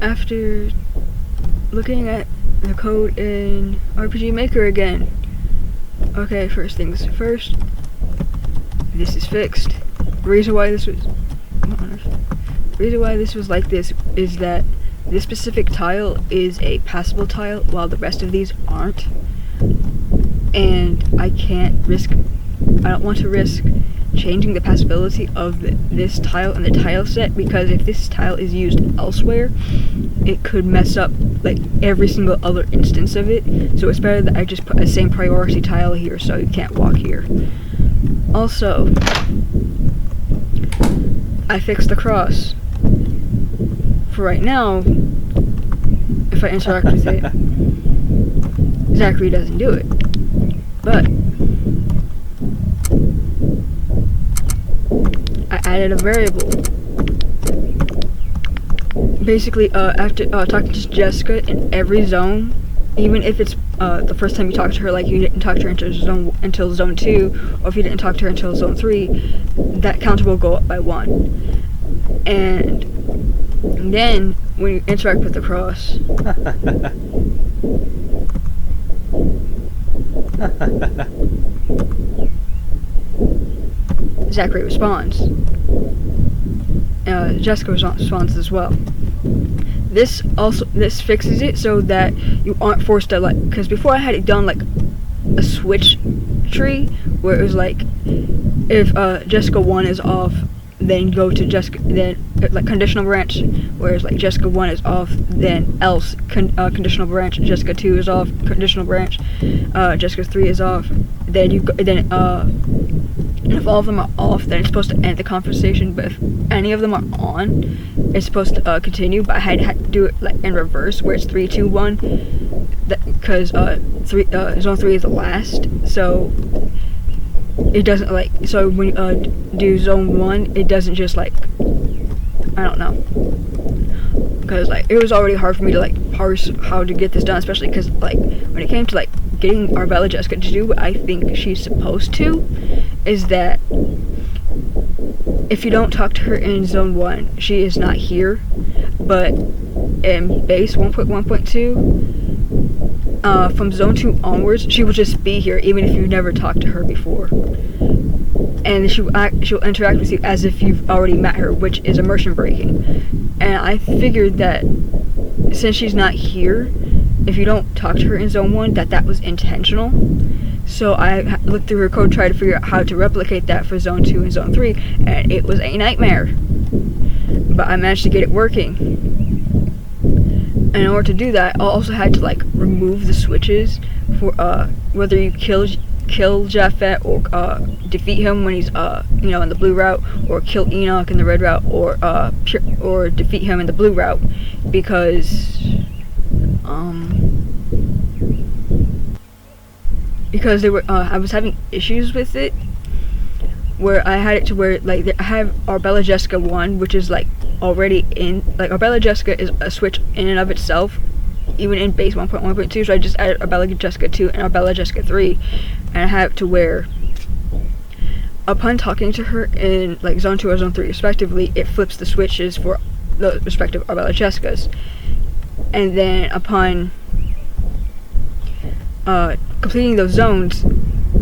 after looking at the code in RPG Maker again. Okay, first things first. This is fixed. The reason why this was like this is that this specific tile is a passable tile while the rest of these aren't. And I don't want to risk changing the passability of this tile in the tile set, because if this tile is used elsewhere, it could mess up like every single other instance of it. So it's better that I just put a same priority tile here so you can't walk here. Also, I fixed the cross. For right now, if I interact with it, Zachary doesn't do it. But I added a variable. Basically, after talking to Jeska in every zone, even if it's the first time you talk to her, like you didn't talk to her until zone 2, or if you didn't talk to her until zone 3, that counter will go up by 1. And then when you interact with the cross, Zachary responds. Jeska responds as well. This fixes it so that you aren't forced to, like, because before I had it done like a switch tree where it was like if Jeska 1 is off, then go to Jeska, then like conditional branch, whereas like Jeska 1 is off, then else conditional branch, Jeska 2 is off, conditional branch, Jeska 3 is off, then you go, then if all of them are off, then it's supposed to end the conversation, but if any of them are on, it's supposed to continue. But I had to do it like in reverse, where it's 3, 2, 1, because zone 3 is the last, so it doesn't like, so when you do zone 1, it doesn't just like, I don't know, because like it was already hard for me to like parse how to get this done, especially because like when it came to like getting Arbela Jeska to do what I think she's supposed to, is that if you don't talk to her in zone 1, she is not here, but in base 1.1.2, from zone 2 onwards, she will just be here even if you've never talked to her before. And she'll interact with you as if you've already met her, which is immersion breaking. And I figured that since she's not here, if you don't talk to her in zone 1, that was intentional. So I looked through her code, tried to figure out how to replicate that for zone 2 and zone 3, and it was a nightmare. But I managed to get it working. And in order to do that, I also had to like remove the switches for whether you kill Japhet or defeat him when he's in the blue route, or kill Enoch in the red route, or defeat him in the blue route, because they were I was having issues with it, where I had it to where like I have Arbela Jeska 1, which is like already in, like Arbela Jeska is a switch in and of itself, even in base 1.1.2, so I just added Arbela Jeska 2 and Arbela Jeska 3, and I have it to where upon talking to her in like zone 2 or zone 3 respectively, it flips the switches for the respective Arbela Jeskas, and then upon completing those zones,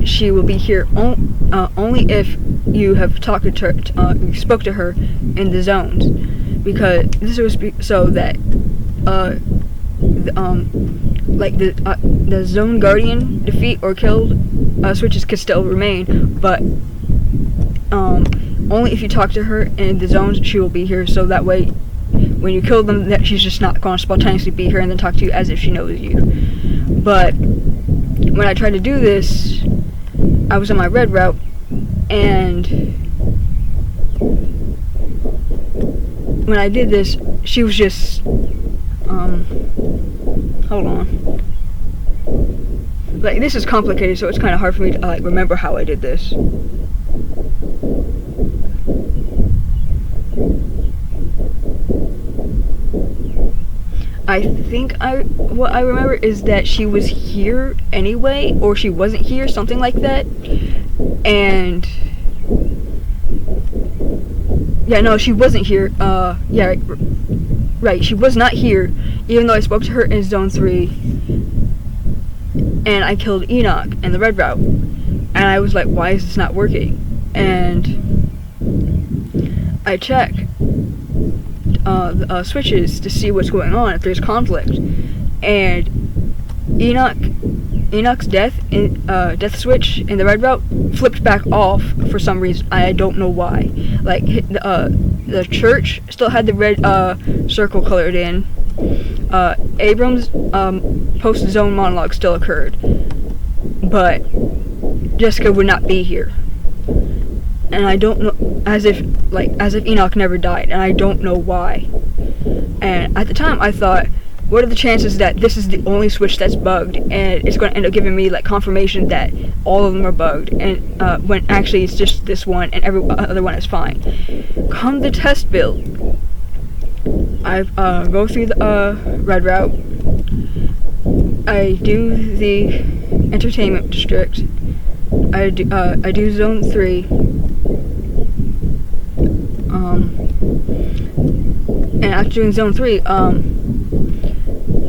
she will be here only if you have talked to her, spoke to her in the zones, because this was so that the zone guardian defeat or killed switches could still remain, but only if you talk to her in the zones, she will be here, so that way when you kill them, that she's just not going to spontaneously be here and then talk to you as if she knows you. But when I tried to do this, I was on my red route, and when I did this, she was just hold on, like this is complicated, so it's kind of hard for me to like remember how I did this. I think what I remember is that she was here anyway, or she wasn't here, something like that. And yeah, no, she wasn't here. Yeah, Right, she was not here, even though I spoke to her in Zone 3, and I killed Enoch in the red route. And I was like, why is this not working? And I check the switches to see what's going on, if there's conflict. And Enoch's death switch in the red route flipped back off for some reason. I don't know why. Like the church still had the red circle colored in. Abram's post-zone monologue still occurred, but Jeska would not be here. And I don't know, as if Enoch never died, and I don't know why. And at the time, I thought, what are the chances that this is the only switch that's bugged, and it's going to end up giving me like confirmation that all of them are bugged, and when actually it's just this one, and every other one is fine. Come the test build, I go through the red route. I do the entertainment district. I do Zone 3. And after doing Zone 3,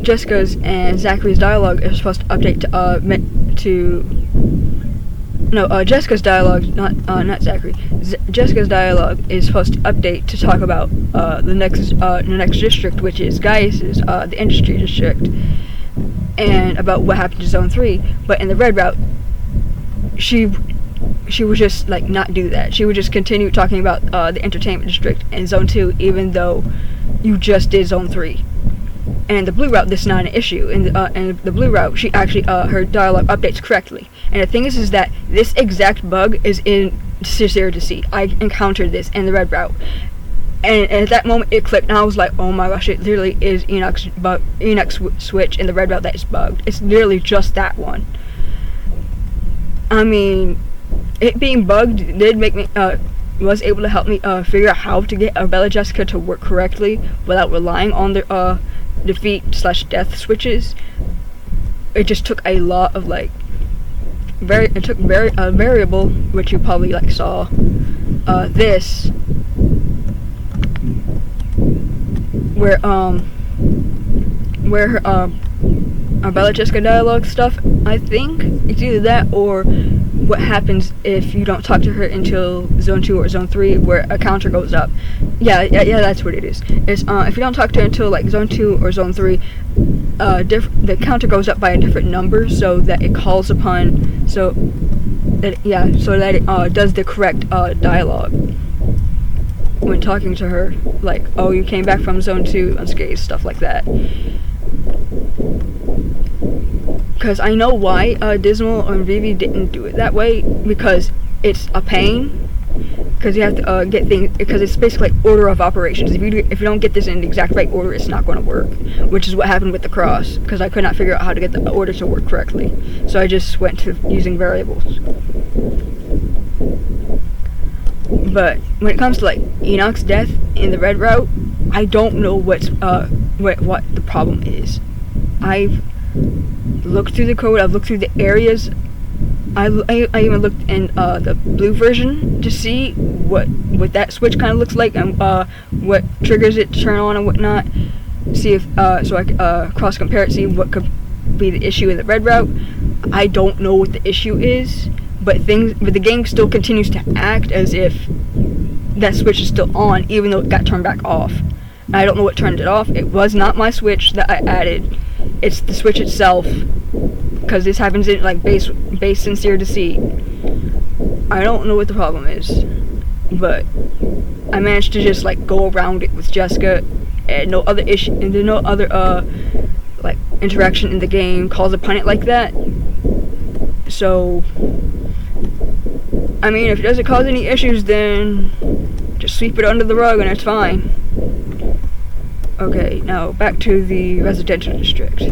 Jeska's and Zachary's dialogue is supposed to update Jeska's dialogue, not Zachary. Jeska's dialogue is supposed to update to talk about the next district, which is Gaius's, the industry district, and about what happened to Zone 3. But in the red route, she would just like not do that. She would just continue talking about the entertainment district and Zone 2, even though you just did Zone 3. And the blue route, this is not an issue. In the blue route, she actually her dialogue updates correctly. And the thing is that this exact bug is in Sincere Deceit. I encountered this in the red route, and at that moment it clicked, and I was like, oh my gosh, it literally is Enoch's switch in the red route that is bugged. It's literally just that one. I mean, it being bugged did make me was able to help me figure out how to get Arbela Jeska to work correctly without relying on the defeat/death switches. It just took a lot of like a variable, which you probably like saw this, where her Arbela Jeska dialogue stuff. I think it's either that or what happens if you don't talk to her until Zone 2 or Zone 3, where a counter goes up. Yeah, that's what it is. It's if you don't talk to her until like Zone 2 or Zone 3, the counter goes up by a different number, so that it calls upon, so that it does the correct dialogue when talking to her, like, oh, you came back from Zone 2 unscathed, stuff like that. Because I know why Dismal and Vivi didn't do it that way, because it's a pain. Because you have to get things, because it's basically like order of operations. If you don't get this in the exact right order, it's not going to work. Which is what happened with the cross, because I could not figure out how to get the order to work correctly. So I just went to using variables. But when it comes to like Enoch's death in the red route, I don't know what the problem is. I've looked through the code. I've looked through the areas. I even looked in the blue version to see what that switch kind of looks like and what triggers it to turn on and whatnot. See if so I could cross compare it, see what could be the issue in the red route. I don't know what the issue is, but the game still continues to act as if that switch is still on, even though it got turned back off. I don't know what turned it off. It was not my switch that I added. It's the switch itself, because this happens in like base Sincere Deceit. I don't know what the problem is, but I managed to just like go around it with Jeska, and no other issue, and there's no other like interaction in the game calls upon it like that. So I mean, if it doesn't cause any issues, then just sweep it under the rug and it's fine. Okay, now back to the residential district.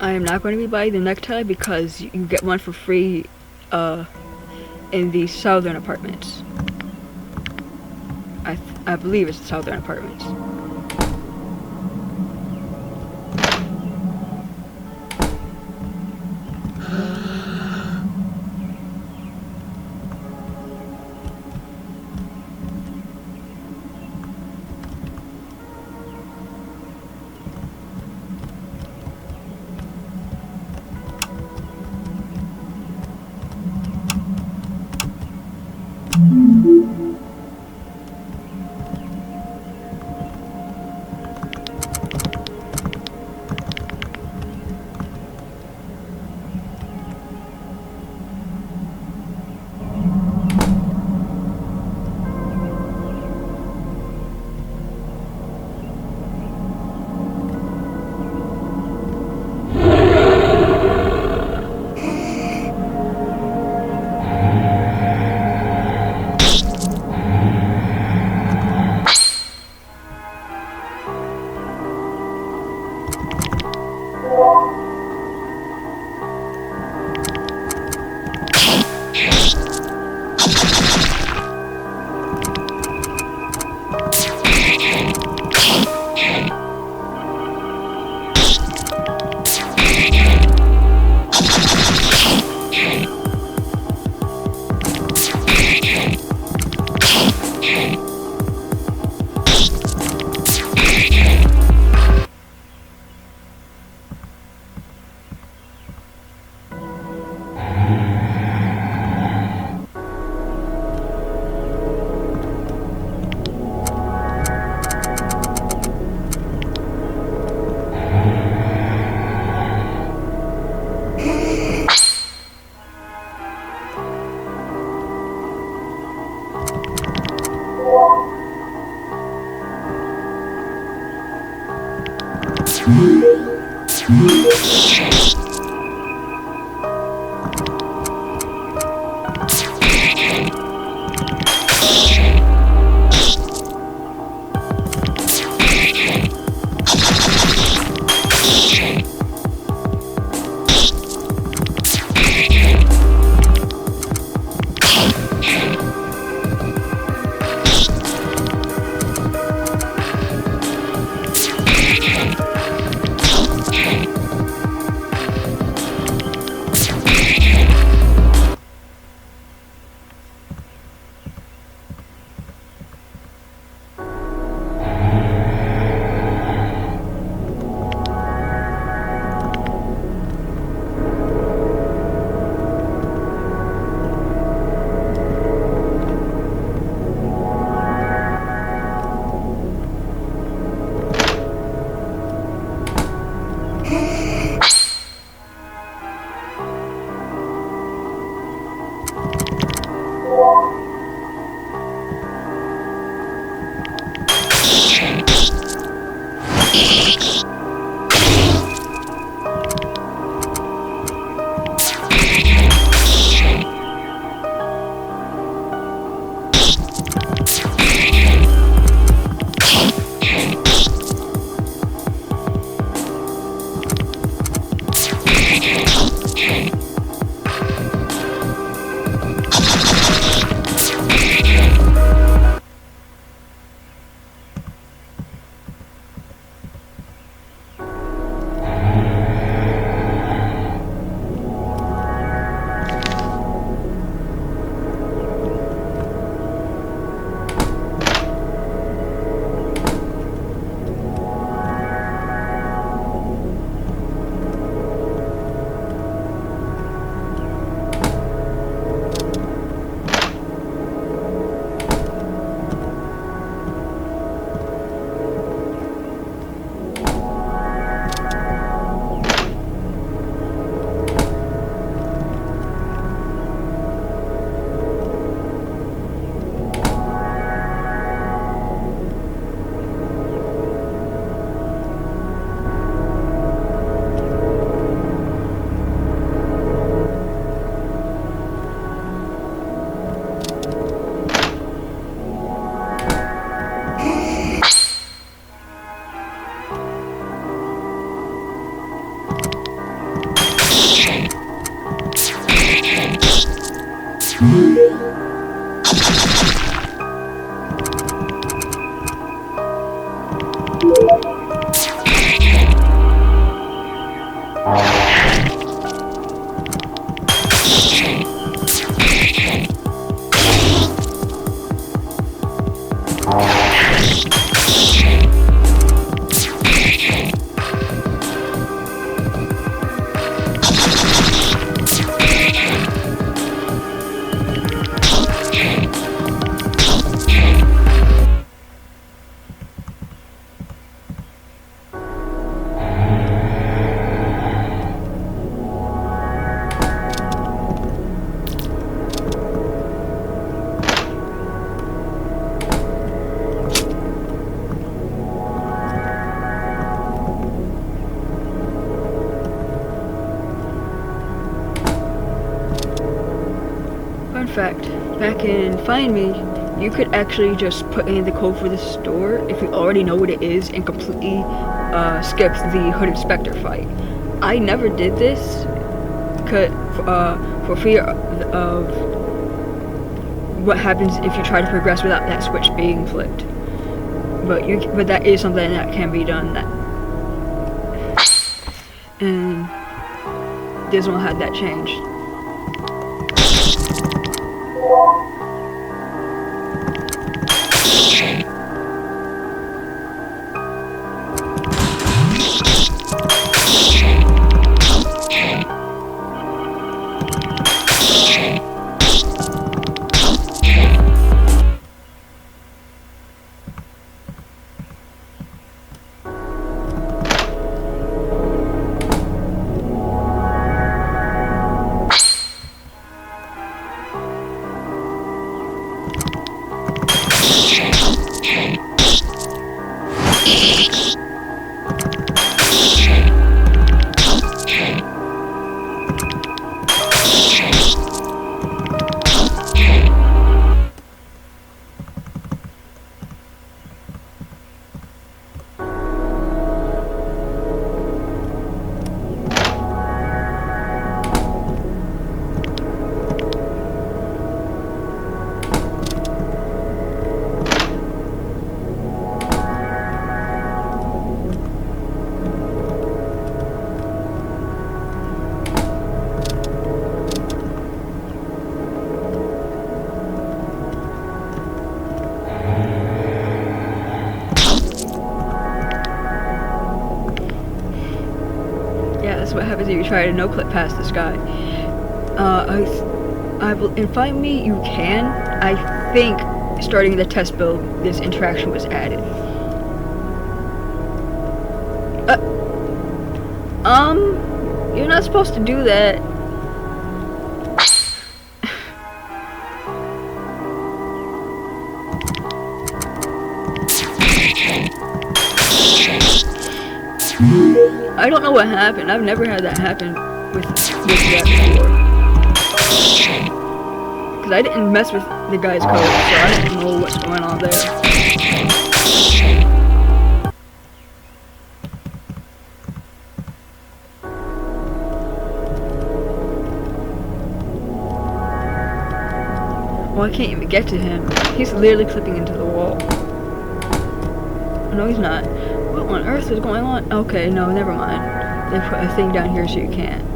I am not going to be buying the necktie because you get one for free in the southern apartments. I believe it's the southern apartments. Fun fact, back in Find Me, you could actually just put in the code for the store if you already know what it is and completely skip the Hood Inspector fight. I never did this for fear of what happens if you try to progress without that switch being flipped. But that is something that can be done. And this one had that changed. That's what happens if you try to no-clip past this guy. In Find Me, you can. I think starting the test build, this interaction was added. You're not supposed to do that. I don't know what happened. I've never had that happen with that before. Because I didn't mess with the guy's code, so I don't know what's going on there. Well, I can't even get to him. He's literally clipping into the wall. No, he's not. What on earth is going on? Okay, no, never mind. They put a thing down here so you can't.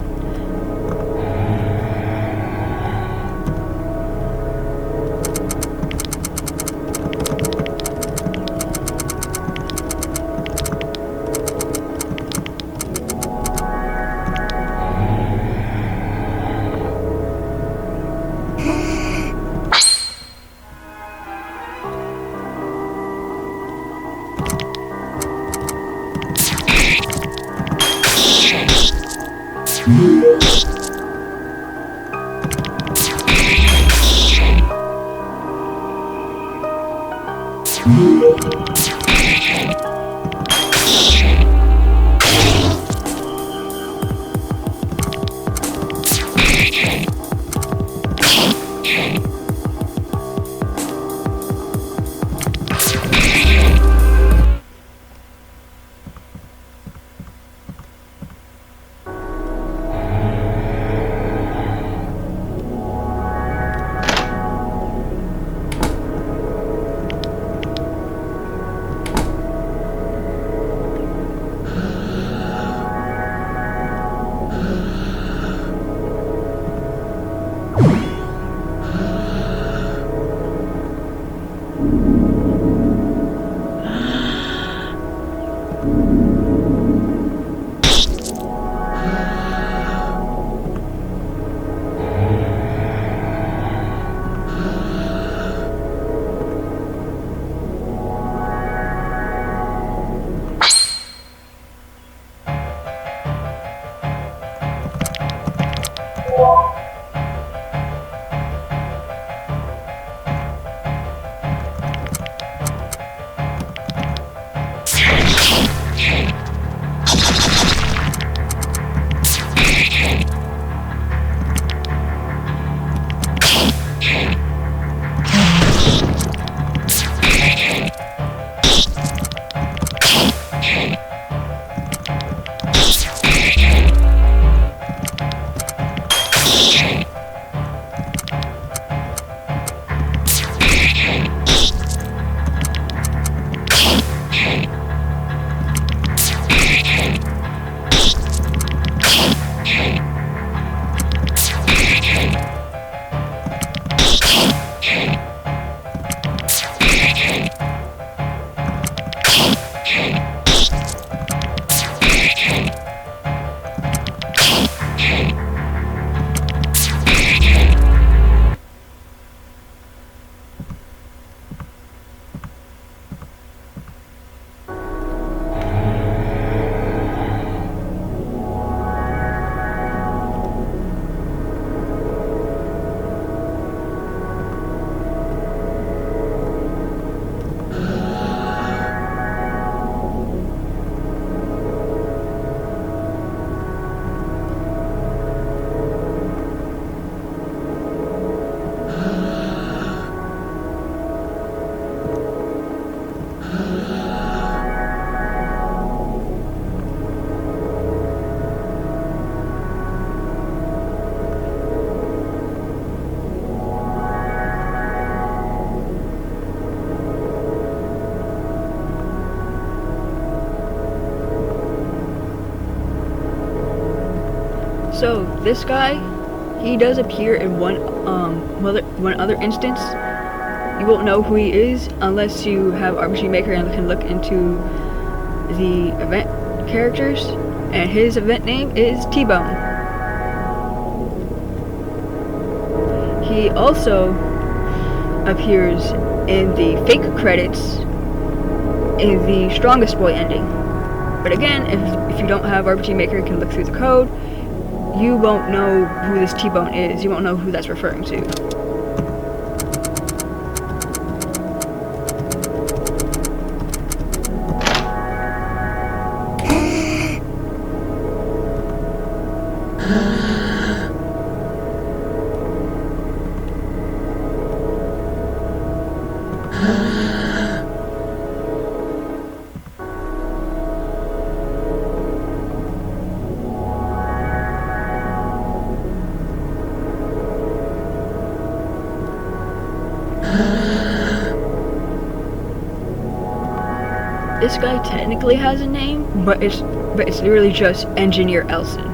So this guy, he does appear in one other instance. You won't know who he is unless you have RPG Maker and can look into the event characters. And his event name is T-Bone. He also appears in the fake credits in the Strongest Boy ending. But again, if you don't have RPG Maker and can look through the code, you won't know who this T-Bone is. You won't know who that's referring to. This guy technically has a name, but it's literally just Engineer Elson.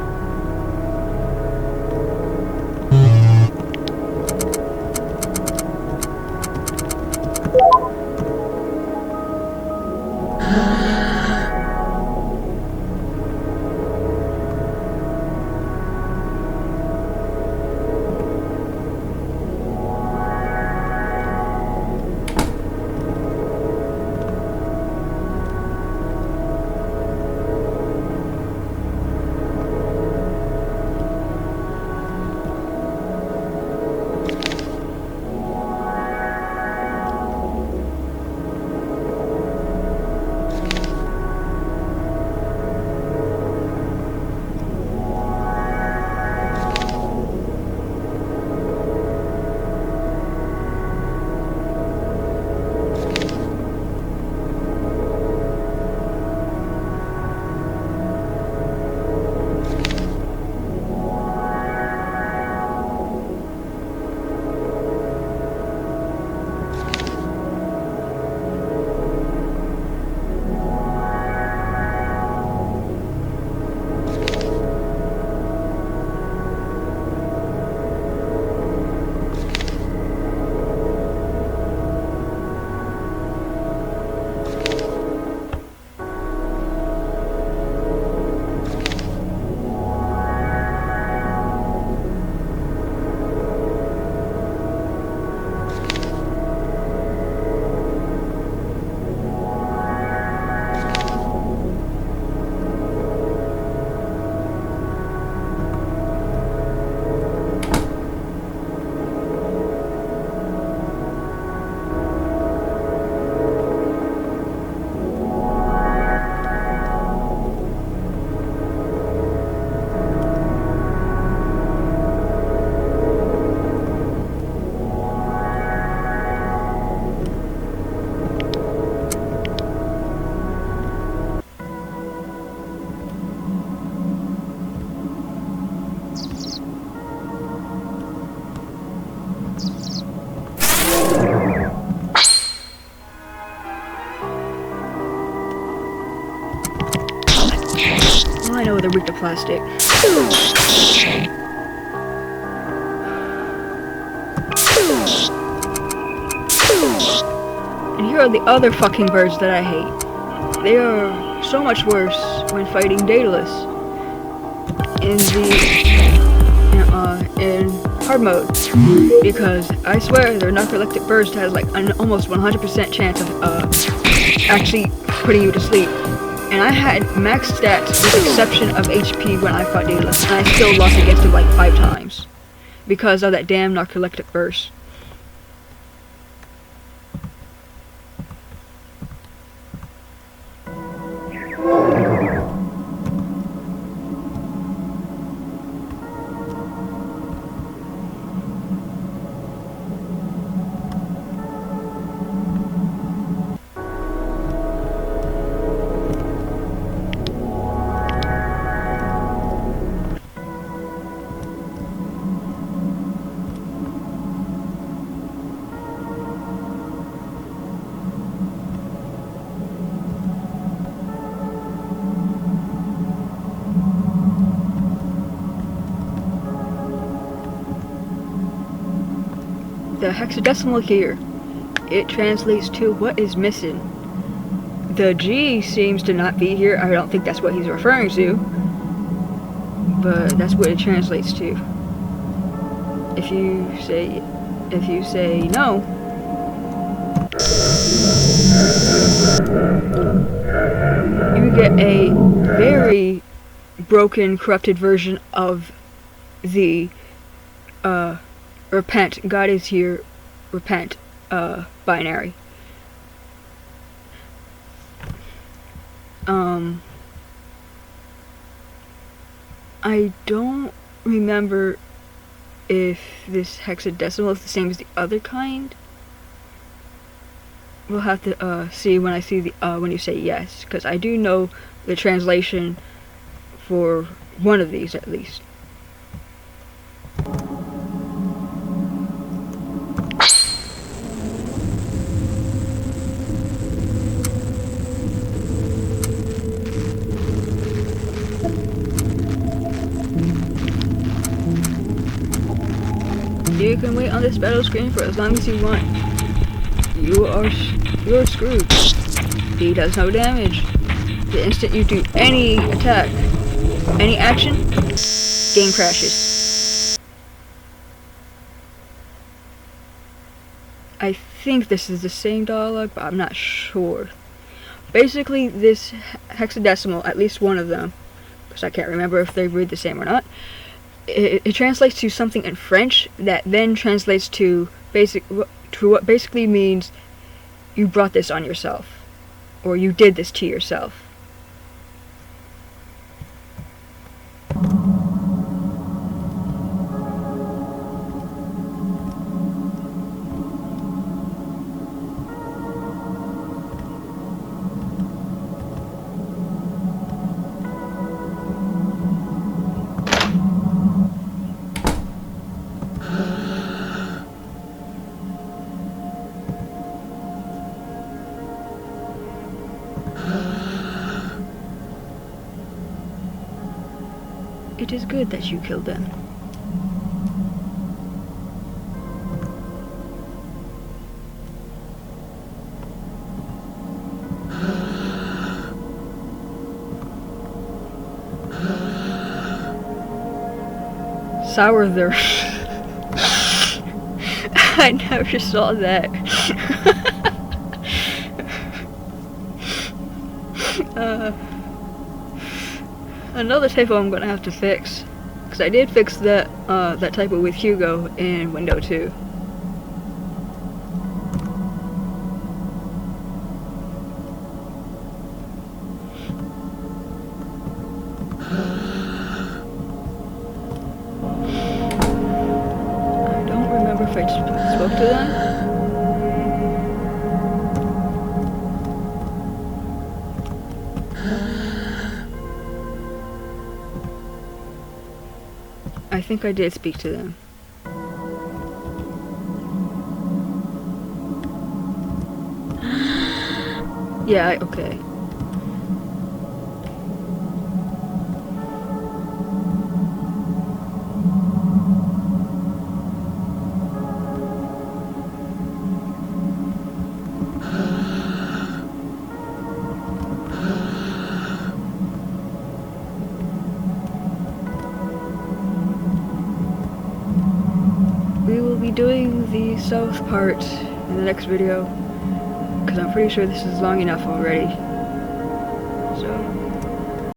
I know they're weak to plastic. And here are the other fucking birds that I hate. They are so much worse when fighting Daedalus. In the hard mode, because I swear their narcoleptic burst has like an almost 100% chance of actually putting you to sleep. And I had max stats with exception of HP when I fought Daedalus, and I still lost against him like 5 times because of that damn narcoleptic burst. The hexadecimal here, it translates to what is missing. The G seems to not be here. I don't think that's what he's referring to, but that's what it translates to. If you say no, you get a very broken, corrupted version of the repent, God is here, repent, binary. I don't remember if this hexadecimal is the same as the other kind. We'll have to see when I see the when you say yes, because I do know the translation for one of these at least. You can wait on this battle screen for as long as you want. You're screwed. He does no damage. The instant you do any attack, any action, game crashes. I think this is the same dialogue, but I'm not sure. Basically, this hexadecimal, at least one of them, because I can't remember if they read the same or not, it translates to something in French that then translates to what basically means you brought this on yourself, or you did this to yourself. It is good that you killed them. Sour there. I never saw that. Another typo I'm gonna have to fix, because I did fix that typo with Hugo in Window 2. I don't remember if I spoke to them. I think I did speak to them. Yeah, okay. be doing the south part in the next video, because I'm pretty sure this is long enough already. So